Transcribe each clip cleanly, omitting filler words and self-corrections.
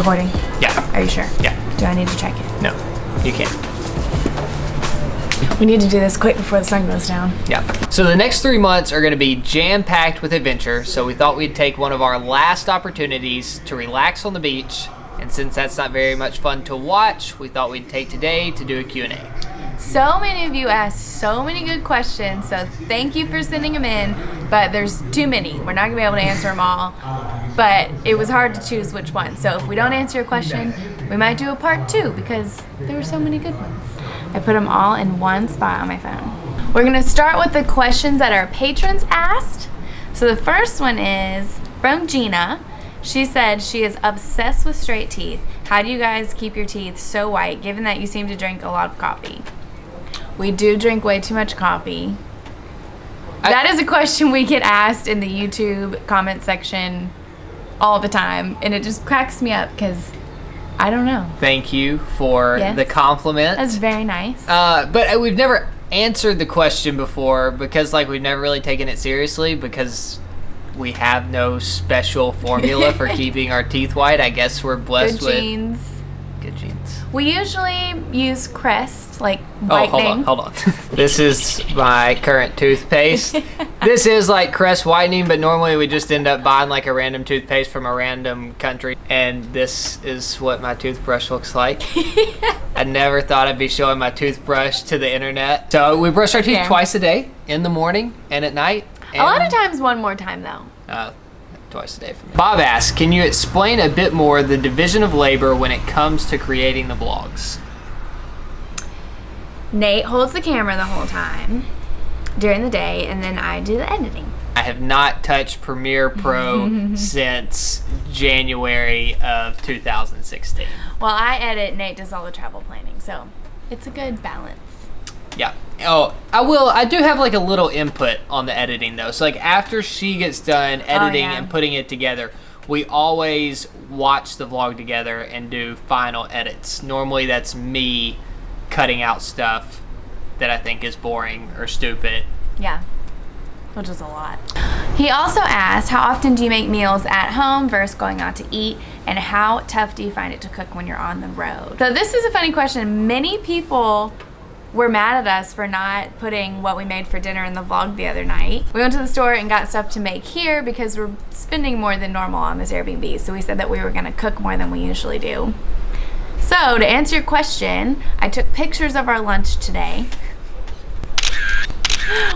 recording? Yeah. Are you sure? Yeah. Do I need to check it? No, you can't. We need to do this quick before the sun goes down. Yeah. So the next 3 months are going to be jam-packed with adventure, so we thought we'd take one of our last opportunities to relax on the beach, and since that's not very much fun to watch, we thought we'd take today to do a Q&A. So many of you asked so many good questions, so thank you for sending them in, but there's too many. We're not going to be able to answer them all, but it was hard to choose which one. So if we don't answer your question, we might do a part 2 because there were so many good ones. I put them all in one spot on my phone. We're going to start with the questions that our patrons asked. So the first one is from Gina. She said she is obsessed with straight teeth. How do you guys keep your teeth so white, given that you seem to drink a lot of coffee? We do drink way too much coffee. That is a question we get asked in the YouTube comment section all the time, and it just cracks me up because I don't know. Thank you for the compliment. That's very nice. But we've never answered the question before because we've never really taken it seriously because we have no special formula for keeping our teeth white. I guess we're blessed with good genes. We usually use Crest, whitening. Hold on. This is my current toothpaste. This is Crest whitening, but normally we just end up buying a random toothpaste from a random country. And this is what my toothbrush looks like. I never thought I'd be showing my toothbrush to the internet. So we brush our teeth twice a day, in the morning and at night. And a lot of times one more time though. Twice a day for me. Bob asks, can you explain a bit more the division of labor when it comes to creating the vlogs? Nate holds the camera the whole time during the day, and then I do the editing. I have not touched Premiere Pro since January of 2016. Well, I edit, Nate does all the travel planning, so it's a good balance. Yeah. Oh, I do have a little input on the editing though. So after she gets done editing and putting it together, we always watch the vlog together and do final edits. Normally that's me cutting out stuff that I think is boring or stupid. Yeah. Which is a lot. He also asked, how often do you make meals at home versus going out to eat, and how tough do you find it to cook when you're on the road? So this is a funny question. Many people were mad at us for not putting what we made for dinner in the vlog the other night. We went to the store and got stuff to make here because we're spending more than normal on this Airbnb. So we said that we were gonna cook more than we usually do. So to answer your question, I took pictures of our lunch today.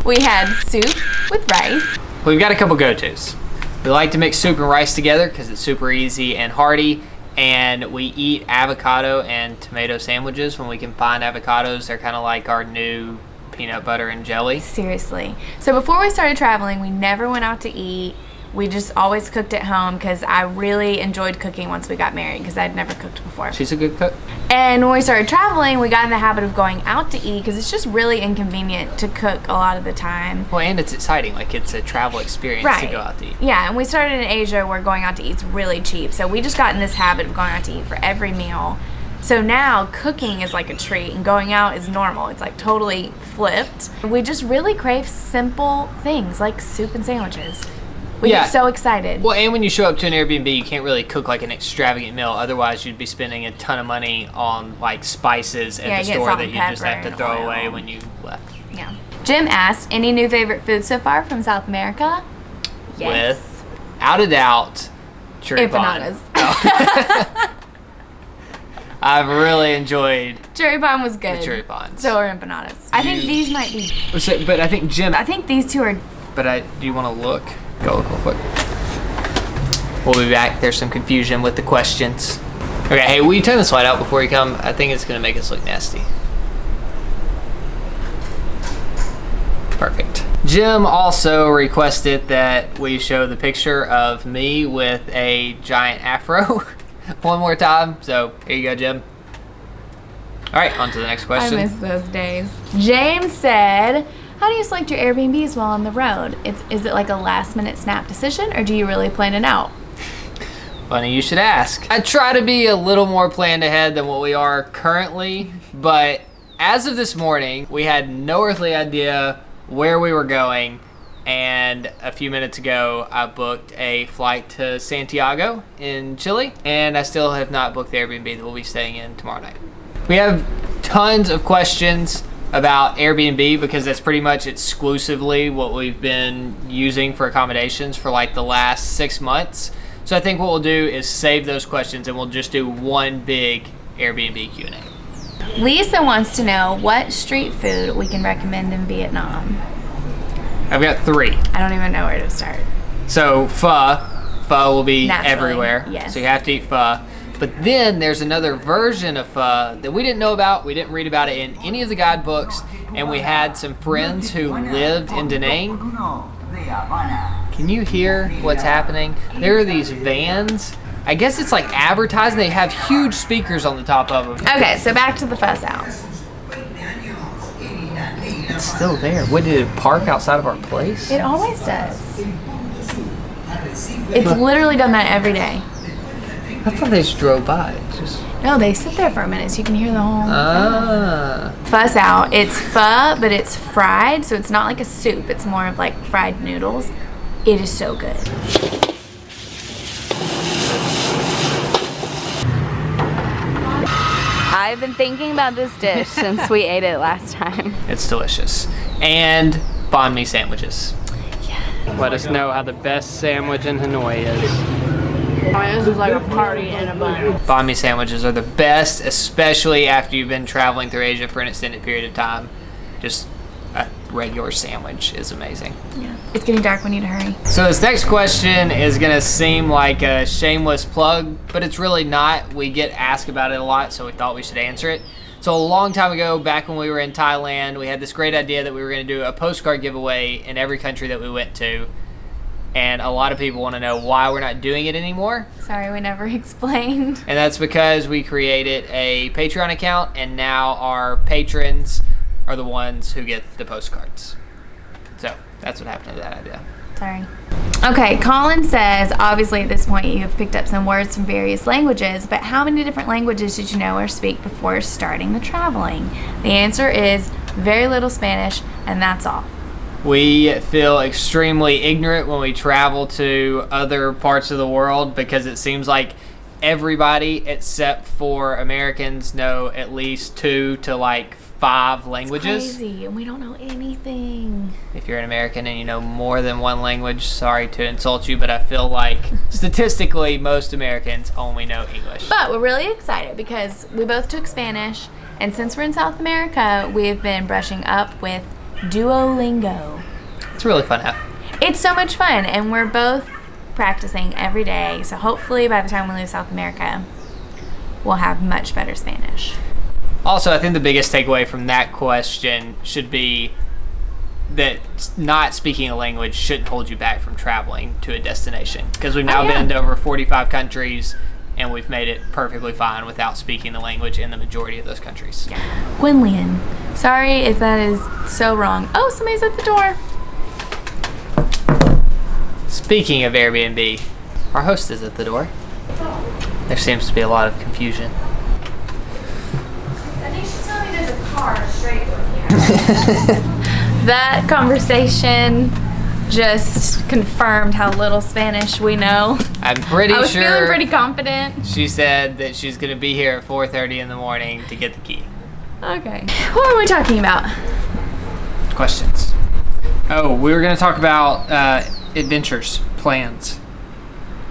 We had soup with rice. We've got a couple go-tos. We like to mix soup and rice together because it's super easy and hearty. And we eat avocado and tomato sandwiches when we can find avocados. They're kind of like our new peanut butter and jelly. Seriously. So before we started traveling, we never went out to eat. We just always cooked at home because I really enjoyed cooking once we got married because I'd never cooked before. She's a good cook. And when we started traveling, we got in the habit of going out to eat because it's just really inconvenient to cook a lot of the time. Well, and it's exciting. It's a travel experience to go out to eat. Yeah, and we started in Asia where going out to eat is really cheap. So we just got in this habit of going out to eat for every meal. So now cooking is like a treat and going out is normal. It's totally flipped. We just really crave simple things like soup and sandwiches. We get so excited. Well, and when you show up to an Airbnb, you can't really cook an extravagant meal. Otherwise, you'd be spending a ton of money on spices at the store that you just have to throw away when you left. Yeah. Jim asked, any new favorite food so far from South America? Yes. Without a doubt, empanadas. Oh. I've really enjoyed. Cherry pie was good. The cherry pies. So are empanadas. I think these might be. But I think Jim. I think these two are. But do you want to look? Go look real quick. We'll be back. There's some confusion with the questions. Okay, hey, will you turn this light out before you come? I think it's gonna make us look nasty. Perfect. Jim also requested that we show the picture of me with a giant afro one more time. So here you go, Jim. All right, on to the next question. I miss those days. James said, how do you select your Airbnbs while on the road? Is it like a last minute snap decision or do you really plan it out? Funny you should ask. I try to be a little more planned ahead than what we are currently, but as of this morning, we had no earthly idea where we were going, And a few minutes ago, I booked a flight to Santiago in Chile, and I still have not booked the Airbnb that we'll be staying in tomorrow night. We have tons of questions about Airbnb because that's pretty much exclusively what we've been using for accommodations for like the last 6 months. So I think what we'll do is save those questions and we'll just do one big Airbnb Q&A. Lisa wants to know what street food we can recommend in Vietnam. I've got 3. I don't even know where to start. So pho will be Naturally, everywhere. yes. So you have to eat pho. But then there's another version of pho that we didn't know about. We didn't read about it in any of the guidebooks. And we had some friends who lived in Da Nang. Can you hear what's happening? There are these vans. I guess it's like advertising. They have huge speakers on the top of them. Okay, so back to the pho sound. It's still there. What, did it park outside of our place? It always does. It's literally done that every day. I thought they just drove by. No, they sit there for a minute so you can hear the whole Pho out. It's pho, but it's fried, so it's not like a soup. It's more of like fried noodles. It is so good. I've been thinking about this dish since we ate it last time. It's delicious. And banh mi sandwiches. Yeah. Let us know how the best sandwich in Hanoi is. This is like a party in a bun. Banh mi sandwiches are the best, especially after you've been traveling through Asia for an extended period of time. Just a regular sandwich is amazing. Yeah. It's getting dark, we need to hurry. So this next question is gonna seem like a shameless plug, but it's really not. We get asked about it a lot, so we thought we should answer it. So a long time ago, back when we were in Thailand, we had this great idea that we were gonna do a postcard giveaway in every country that we went to. And a lot of people want to know why we're not doing it anymore. Sorry, we never explained. And that's because we created a Patreon account, and now our patrons are the ones who get the postcards. So that's what happened to that idea. Sorry. Okay, Colin says, obviously at this point you have picked up some words from various languages, but how many different languages did you know or speak before starting the traveling? The answer is very little Spanish, and that's all. We feel extremely ignorant when we travel to other parts of the world because it seems like everybody except for Americans know at least 2 to like 5 languages. It's crazy, and we don't know anything. If you're an American and you know more than 1 language, sorry to insult you, but I feel like statistically most Americans only know English. But we're really excited because we both took Spanish, and since we're in South America, we've been brushing up with Duolingo. It's a really fun app. It's so much fun, and we're both practicing every day, so hopefully by the time we leave South America, we'll have much better Spanish. Also, I think the biggest takeaway from that question should be that not speaking a language shouldn't hold you back from traveling to a destination, because we've now been to over 45 countries and we've made it perfectly fine without speaking the language in the majority of those countries. Yeah. Gwynlian. Sorry if that is so wrong. Oh, somebody's at the door. Speaking of Airbnb, our host is at the door. There seems to be a lot of confusion. I think she told me there's a car straight from here. That conversation just confirmed how little Spanish we know. I'm pretty sure. I was feeling pretty confident. She said that she's going to be here at 4:30 in the morning to get the key. Okay. What were we talking about? Questions. Oh, we were going to talk about adventures, plans.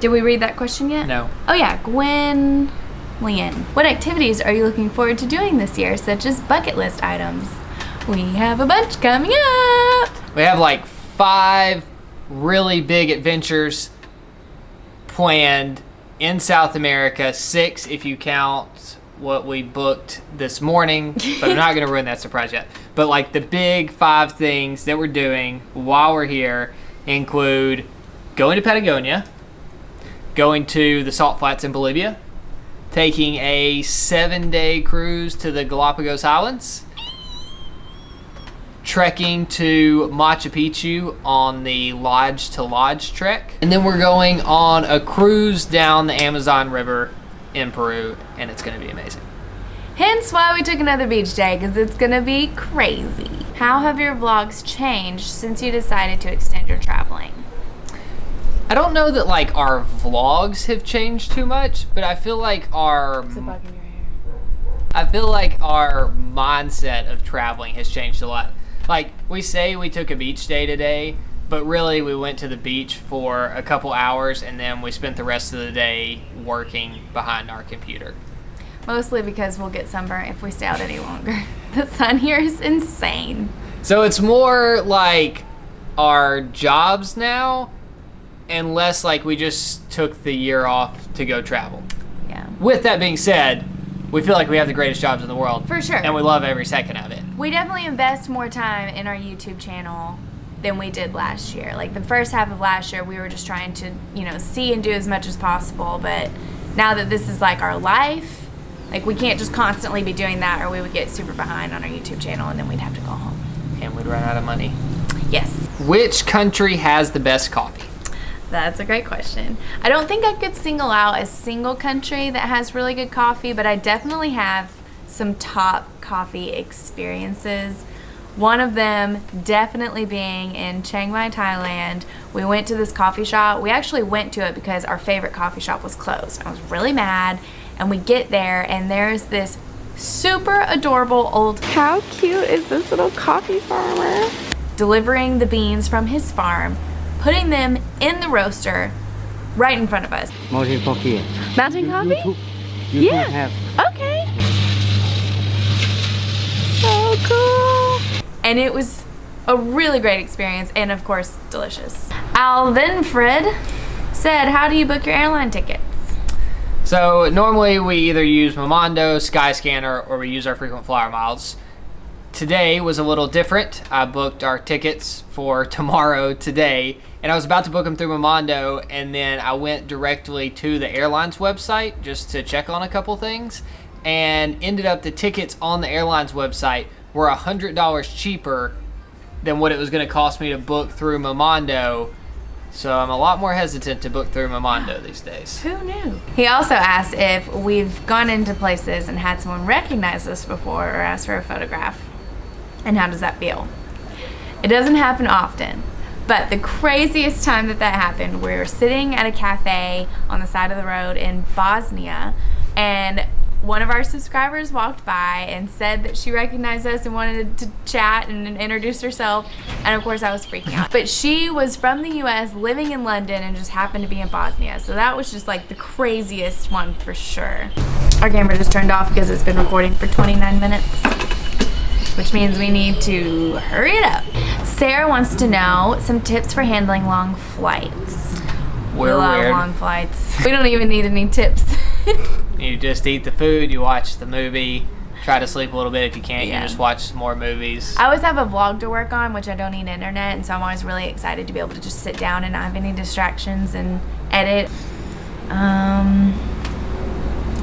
Did we read that question yet? No. Oh yeah, Gwen Lian. What activities are you looking forward to doing this year, such as bucket list items? We have a bunch coming up. We have like 5 really big adventures planned in South America, 6 if you count what we booked this morning, but I'm not going to ruin that surprise yet. But like the big 5 things that we're doing while we're here include going to Patagonia, going to the salt flats in Bolivia, taking a 7-day cruise to the Galapagos Islands, trekking to Machu Picchu on the Lodge to Lodge trek, and then we're going on a cruise down the Amazon River in Peru, and it's going to be amazing. Hence why we took another beach day, because it's gonna be crazy. How have your vlogs changed since you decided to extend your traveling? I don't know that like our vlogs have changed too much, but I feel like our mindset of traveling has changed a lot. Like, we say we took a beach day today, but really we went to the beach for a couple hours and then we spent the rest of the day working behind our computer. Mostly because we'll get sunburnt if we stay out any longer. The sun here is insane. So it's more like our jobs now and less like we just took the year off to go travel. Yeah. With that being said, we feel like we have the greatest jobs in the world. For sure. And we love every second of it. We definitely invest more time in our YouTube channel than we did last year. Like the first half of last year, we were just trying to, see and do as much as possible. But now that this is like our life, like we can't just constantly be doing that or we would get super behind on our YouTube channel and then we'd have to go home. And we'd run out of money. Yes. Which country has the best coffee? That's a great question. I don't think I could single out a single country that has really good coffee, but I definitely have some top coffee experiences. One of them definitely being in Chiang Mai, Thailand. We went to this coffee shop. We actually went to it because our favorite coffee shop was closed. I was really mad, and we get there and there's this super adorable old... How cute is this little coffee farmer? Delivering the beans from his farm, putting them in the roaster right in front of us. Mountain coffee. Mountain coffee? YouTube Yeah. have. Okay. So cool. And it was a really great experience and of course delicious. Alvinfred said, how do you book your airline tickets? So normally we either use Momondo, Skyscanner, or we use our frequent flyer miles. Today was a little different. I booked our tickets for tomorrow today, and I was about to book them through Momondo, and then I went directly to the airline's website just to check on a couple things, and ended up the tickets on the airline's website were $100 cheaper than what it was going to cost me to book through Momondo. So I'm a lot more hesitant to book through Momondo these days. Who knew? He also asked if we've gone into places and had someone recognize us before or ask for a photograph. And how does that feel? It doesn't happen often, but the craziest time that happened, we were sitting at a cafe on the side of the road in Bosnia, and one of our subscribers walked by and said that she recognized us and wanted to chat and introduce herself, and of course I was freaking out. But she was from the US, living in London, and just happened to be in Bosnia, so that was just like the craziest one for sure. Our camera just turned off because it's been recording for 29 minutes. Which means we need to hurry it up. Sarah wants to know some tips for handling long flights. We're we love weird. long flights. We don't even need any tips. You just eat the food, you watch the movie, try to sleep a little bit. If you can't, Yeah. you just watch more movies. I always have a vlog to work on, which I don't need internet, and so I'm always really excited to be able to just sit down and not have any distractions and edit.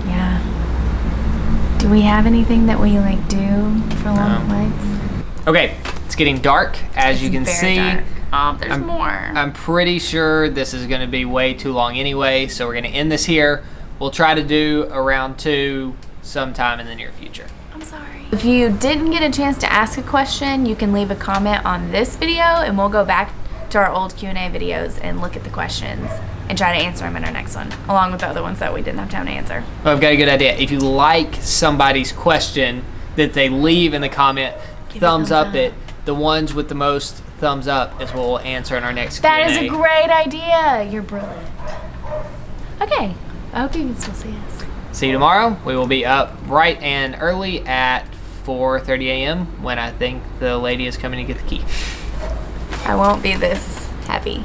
Yeah. Do we have anything that we do for long flights? Okay, it's getting dark, as you can Very see. dark. Oh, there's more. I'm pretty sure this is going to be way too long anyway, so we're going to end this here. We'll try to do a round 2 sometime in the near future. I'm sorry. If you didn't get a chance to ask a question, you can leave a comment on this video and we'll go back to our old Q&A videos and look at the questions and try to answer them in our next one, along with the other ones that we didn't have time to answer. Well, I've got a good idea. If you like somebody's question that they leave in the comment, Give it thumbs thumbs up it. The ones with the most thumbs up is what we'll answer in our next That Q&A. is a great idea. You're brilliant. Okay, I hope you can still see us. See you tomorrow. We will be up bright and early at 4:30 a.m. when I think the lady is coming to get the key. I won't be this heavy.